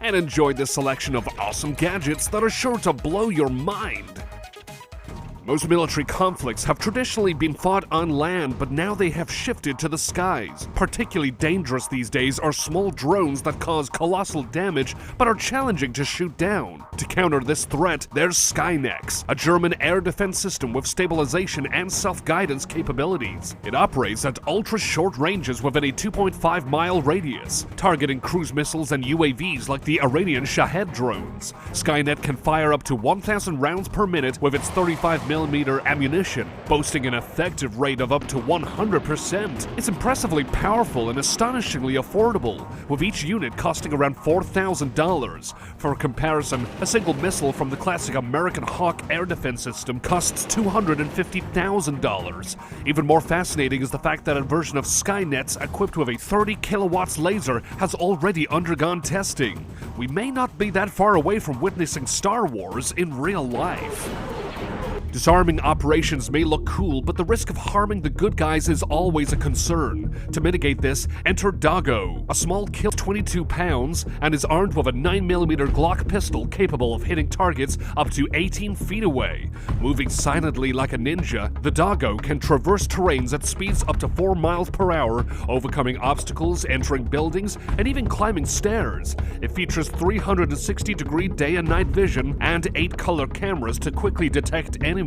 and enjoy this selection of awesome gadgets that are sure to blow your mind. Most military conflicts have traditionally been fought on land, but now they have shifted to the skies. Particularly dangerous these days are small drones that cause colossal damage but are challenging to shoot down. To counter this threat, there's Skynex, a German air defense system with stabilization and self-guidance capabilities. It operates at ultra-short ranges within a 2.5-mile radius, targeting cruise missiles and UAVs like the Iranian Shahed drones. Skynet can fire up to 1,000 rounds per minute with its 35mm ammunition, boasting an effective rate of up to 100%. It's impressively powerful and astonishingly affordable, with each unit costing around $4,000. For comparison, a single missile from the classic American Hawk air defense system costs $250,000. Even more fascinating is the fact that a version of Skynet's equipped with a 30 kilowatts laser has already undergone testing. We may not be that far away from witnessing Star Wars in real life. Disarming operations may look cool, but the risk of harming the good guys is always a concern. To mitigate this, enter Doggo, a small kill 22 pounds and is armed with a 9mm Glock pistol capable of hitting targets up to 18 feet away. Moving silently like a ninja, the Doggo can traverse terrains at speeds up to 4 miles per hour, overcoming obstacles, entering buildings, and even climbing stairs. It features 360-degree day and night vision and 8-color cameras to quickly detect enemies.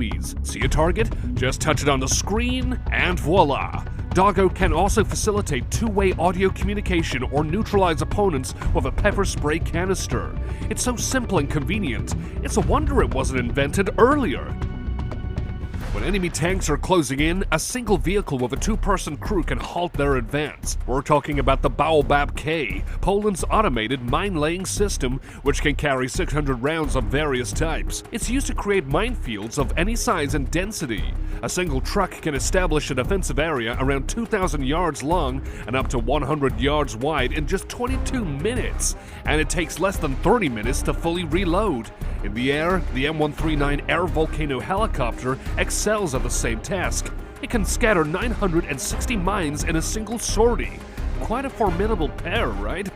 See a target? Just touch it on the screen, and voila! Doggo can also facilitate two-way audio communication or neutralize opponents with a pepper spray canister. It's so simple and convenient, it's a wonder it wasn't invented earlier. When enemy tanks are closing in, a single vehicle with a 2-person crew can halt their advance. We're talking about the Baobab K, Poland's automated mine-laying system, which can carry 600 rounds of various types. It's used to create minefields of any size and density. A single truck can establish a defensive area around 2,000 yards long and up to 100 yards wide in just 22 minutes, and it takes less than 30 minutes to fully reload. In the air, the M139 Air Volcano helicopter excels at the same task. It can scatter 960 mines in a single sortie. Quite a formidable pair, right?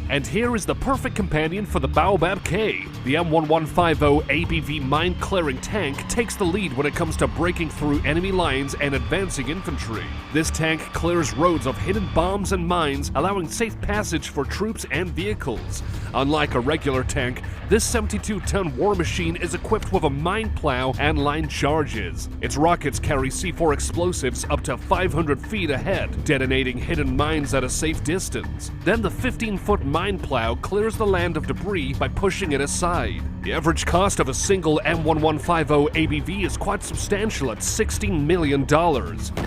And here is the perfect companion for the Baobab K. The M1150 ABV mine-clearing tank takes the lead when it comes to breaking through enemy lines and advancing infantry. This tank clears roads of hidden bombs and mines, allowing safe passage for troops and vehicles. Unlike a regular tank, this 72-ton war machine is equipped with a mine plow and line charges. Its rockets carry C4 explosives up to 500 feet ahead, detonating hidden mines at a safe distance. Then the 15-foot mine plow clears the land of debris by pushing it aside. The average cost of a single M1150 ABV is quite substantial at $16 million.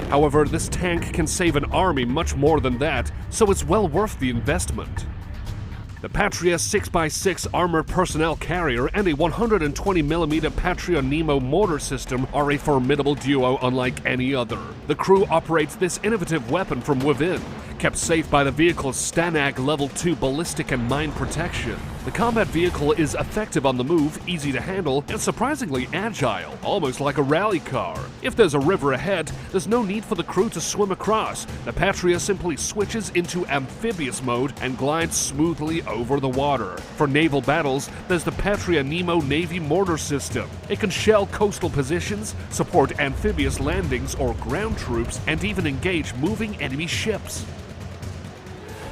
However, this tank can save an army much more than that, so it's well worth the investment. The Patria 6x6 armored personnel carrier and a 120mm Patria Nemo mortar system are a formidable duo unlike any other. The crew operates this innovative weapon from within, kept safe by the vehicle's Stanag Level 2 ballistic and mine protection. The combat vehicle is effective on the move, easy to handle, and surprisingly agile, almost like a rally car. If there's a river ahead, there's no need for the crew to swim across. The Patria simply switches into amphibious mode and glides smoothly over the water. For naval battles, there's the Patria Nemo Navy mortar system. It can shell coastal positions, support amphibious landings or ground troops, and even engage moving enemy ships.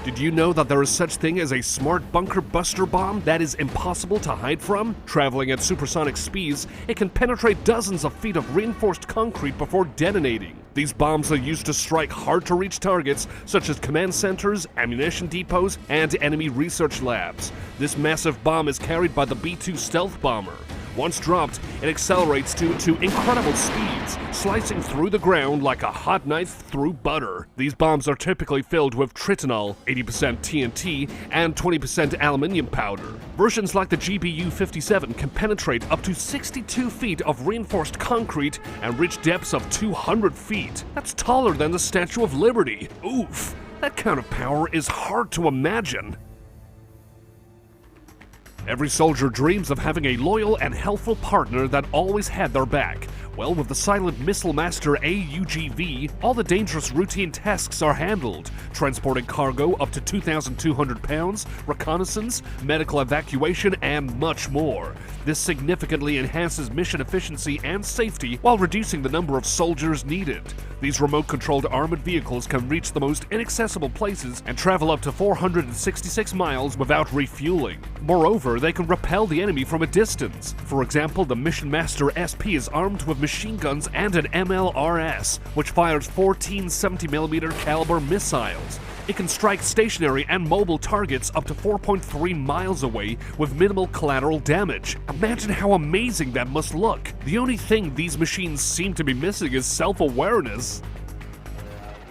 Did you know that there is such thing as a smart bunker buster bomb that is impossible to hide from? Traveling at supersonic speeds, it can penetrate dozens of feet of reinforced concrete before detonating. These bombs are used to strike hard-to-reach targets such as command centers, ammunition depots, and enemy research labs. This massive bomb is carried by the B-2 stealth bomber. Once dropped, it accelerates to incredible speeds, slicing through the ground like a hot knife through butter. These bombs are typically filled with tritonol, 80% TNT, and 20% aluminium powder. Versions like the GBU-57 can penetrate up to 62 feet of reinforced concrete and reach depths of 200 feet. That's taller than the Statue of Liberty. Oof, that kind of power is hard to imagine. Every soldier dreams of having a loyal and helpful partner that always had their back. Well, with the Silent Missile Master AUGV, all the dangerous routine tasks are handled, transporting cargo up to 2,200 pounds, reconnaissance, medical evacuation, and much more. This significantly enhances mission efficiency and safety while reducing the number of soldiers needed. These remote-controlled armored vehicles can reach the most inaccessible places and travel up to 466 miles without refueling. Moreover, they can repel the enemy from a distance. For example, the Mission Master SP is armed with machine guns and an MLRS, which fires 14 70mm caliber missiles. It can strike stationary and mobile targets up to 4.3 miles away with minimal collateral damage. Imagine how amazing that must look. The only thing these machines seem to be missing is self-awareness.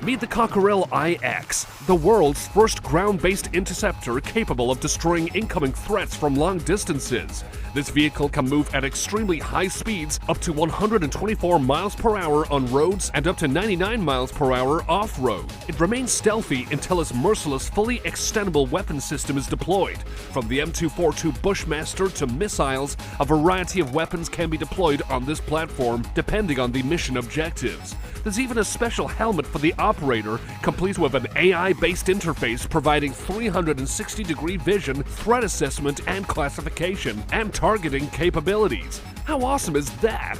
Meet the Cockerill IX, the world's first ground-based interceptor capable of destroying incoming threats from long distances. This vehicle can move at extremely high speeds, up to 124 miles per hour on roads and up to 99 miles per hour off-road. It remains stealthy until its merciless, fully extendable weapon system is deployed. From the M242 Bushmaster to missiles, a variety of weapons can be deployed on this platform depending on the mission objectives. There's even a special helmet for the operator, complete with an AI-based interface providing 360-degree vision, threat assessment and classification, and targeting capabilities. How awesome is that?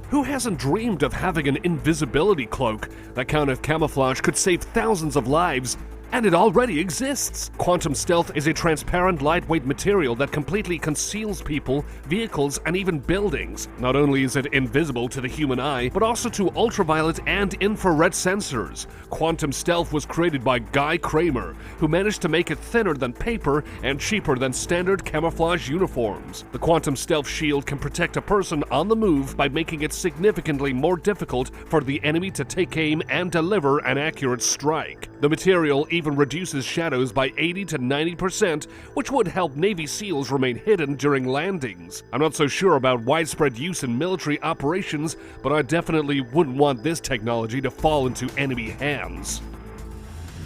Who hasn't dreamed of having an invisibility cloak? That kind of camouflage could save thousands of lives. And it already exists! Quantum Stealth is a transparent, lightweight material that completely conceals people, vehicles, and even buildings. Not only is it invisible to the human eye, but also to ultraviolet and infrared sensors. Quantum Stealth was created by Guy Kramer, who managed to make it thinner than paper and cheaper than standard camouflage uniforms. The Quantum Stealth shield can protect a person on the move by making it significantly more difficult for the enemy to take aim and deliver an accurate strike. The material even reduces shadows by 80 to 90%, which would help Navy SEALs remain hidden during landings. I'm not so sure about widespread use in military operations, but I definitely wouldn't want this technology to fall into enemy hands.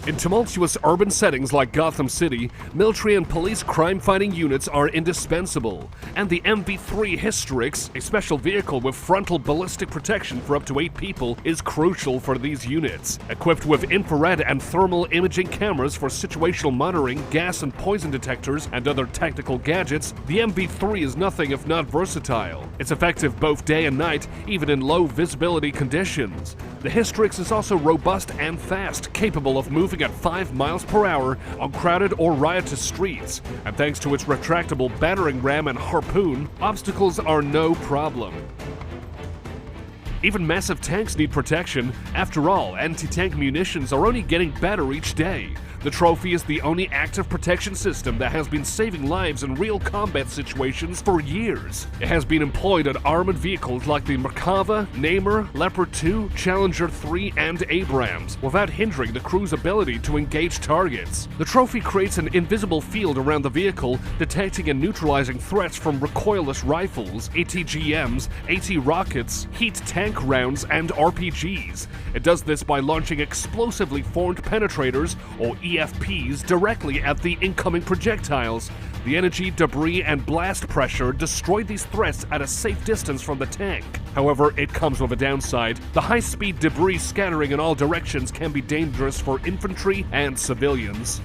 In tumultuous urban settings like Gotham City, military and police crime-fighting units are indispensable, and the MV3 Hystrix, a special vehicle with frontal ballistic protection for up to 8 people, is crucial for these units. Equipped with infrared and thermal imaging cameras for situational monitoring, gas and poison detectors, and other tactical gadgets, the MV3 is nothing if not versatile. It's effective both day and night, even in low visibility conditions. The Hystrix is also robust and fast, capable of moving at 5 miles per hour on crowded or riotous streets, and thanks to its retractable battering ram and harpoon, obstacles are no problem. Even massive tanks need protection. After all, anti-tank munitions are only getting better each day. The Trophy is the only active protection system that has been saving lives in real combat situations for years. It has been employed on armored vehicles like the Merkava, Namur, Leopard 2, Challenger 3, and Abrams, without hindering the crew's ability to engage targets. The Trophy creates an invisible field around the vehicle, detecting and neutralizing threats from recoilless rifles, ATGMs, AT rockets, heat tank rounds, and RPGs. It does this by launching explosively formed penetrators, or EFPs, directly at the incoming projectiles. The energy, debris, and blast pressure destroy these threats at a safe distance from the tank. However, it comes with a downside. The high-speed debris scattering in all directions can be dangerous for infantry and civilians.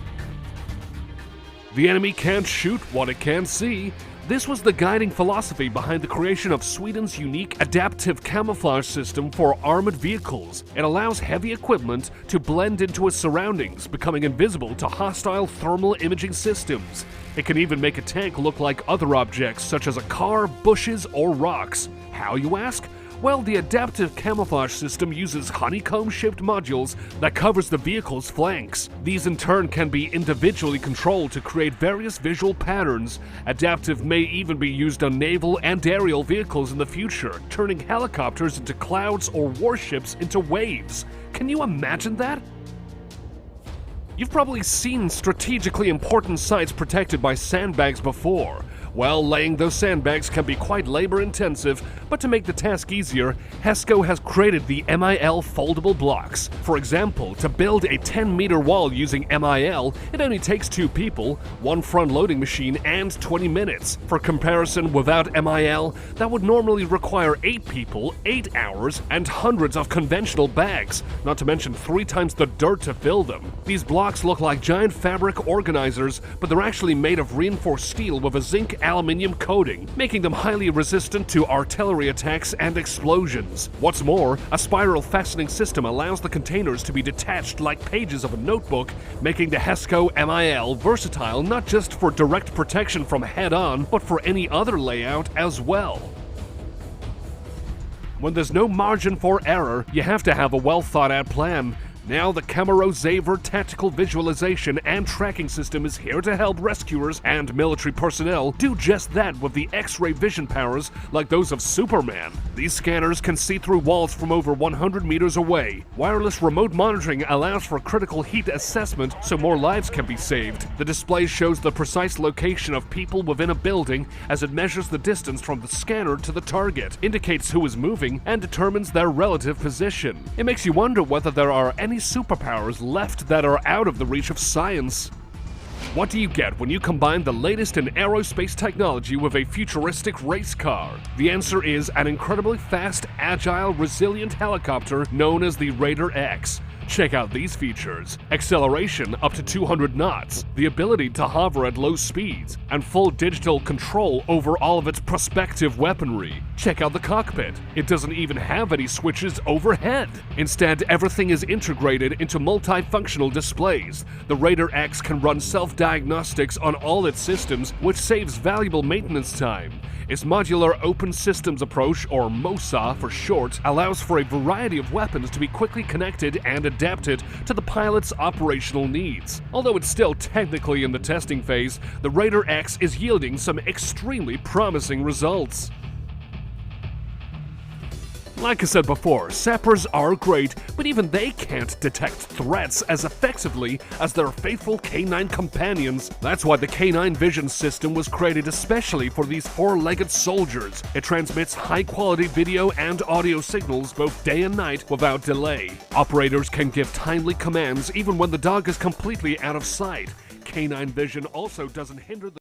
The enemy can't shoot what it can't see. This was the guiding philosophy behind the creation of Sweden's unique adaptive camouflage system for armored vehicles. It allows heavy equipment to blend into its surroundings, becoming invisible to hostile thermal imaging systems. It can even make a tank look like other objects, such as a car, bushes, or rocks. How, you ask? Well, the adaptive camouflage system uses honeycomb-shaped modules that covers the vehicle's flanks. These in turn can be individually controlled to create various visual patterns. Adaptive may even be used on naval and aerial vehicles in the future, turning helicopters into clouds or warships into waves. Can you imagine that? You've probably seen strategically important sites protected by sandbags before. Well, laying those sandbags can be quite labor-intensive, but to make the task easier, HESCO has created the MIL foldable blocks. For example, to build a 10-meter wall using MIL, it only takes 2 people, 1 front-loading machine, and 20 minutes. For comparison, without MIL, that would normally require 8 people, 8 hours, and hundreds of conventional bags, not to mention 3 times the dirt to fill them. These blocks look like giant fabric organizers, but they're actually made of reinforced steel with a zinc aluminum coating, making them highly resistant to artillery attacks and explosions. What's more, a spiral fastening system allows the containers to be detached like pages of a notebook, making the HESCO MIL versatile not just for direct protection from head-on, but for any other layout as well. When there's no margin for error, you have to have a well-thought-out plan. Now the Camaro Xaver tactical visualization and tracking system is here to help rescuers and military personnel do just that with the X-ray vision powers like those of Superman. These scanners can see through walls from over 100 meters away. Wireless remote monitoring allows for critical heat assessment so more lives can be saved. The display shows the precise location of people within a building as it measures the distance from the scanner to the target, indicates who is moving, and determines their relative position. It makes you wonder whether there are any superpowers left that are out of the reach of science. What do you get when you combine the latest in aerospace technology with a futuristic race car? The answer is an incredibly fast, agile, resilient helicopter known as the Raider X. Check out these features: acceleration up to 200 knots, the ability to hover at low speeds, and full digital control over all of its prospective weaponry. Check out the cockpit. It doesn't even have any switches overhead. Instead, everything is integrated into multifunctional displays. The Raider X can run self-diagnostics on all its systems, which saves valuable maintenance time. Its modular open systems approach, or MOSA for short, allows for a variety of weapons to be quickly connected and adapted to the pilot's operational needs. Although it's still technically in the testing phase, the Raider X is yielding some extremely promising results. Like I said before, sappers are great, but even they can't detect threats as effectively as their faithful K9 companions. That's why the K9 Vision system was created especially for these 4-legged soldiers. It transmits high-quality video and audio signals both day and night without delay. Operators can give timely commands even when the dog is completely out of sight. K9 Vision also doesn't hinder the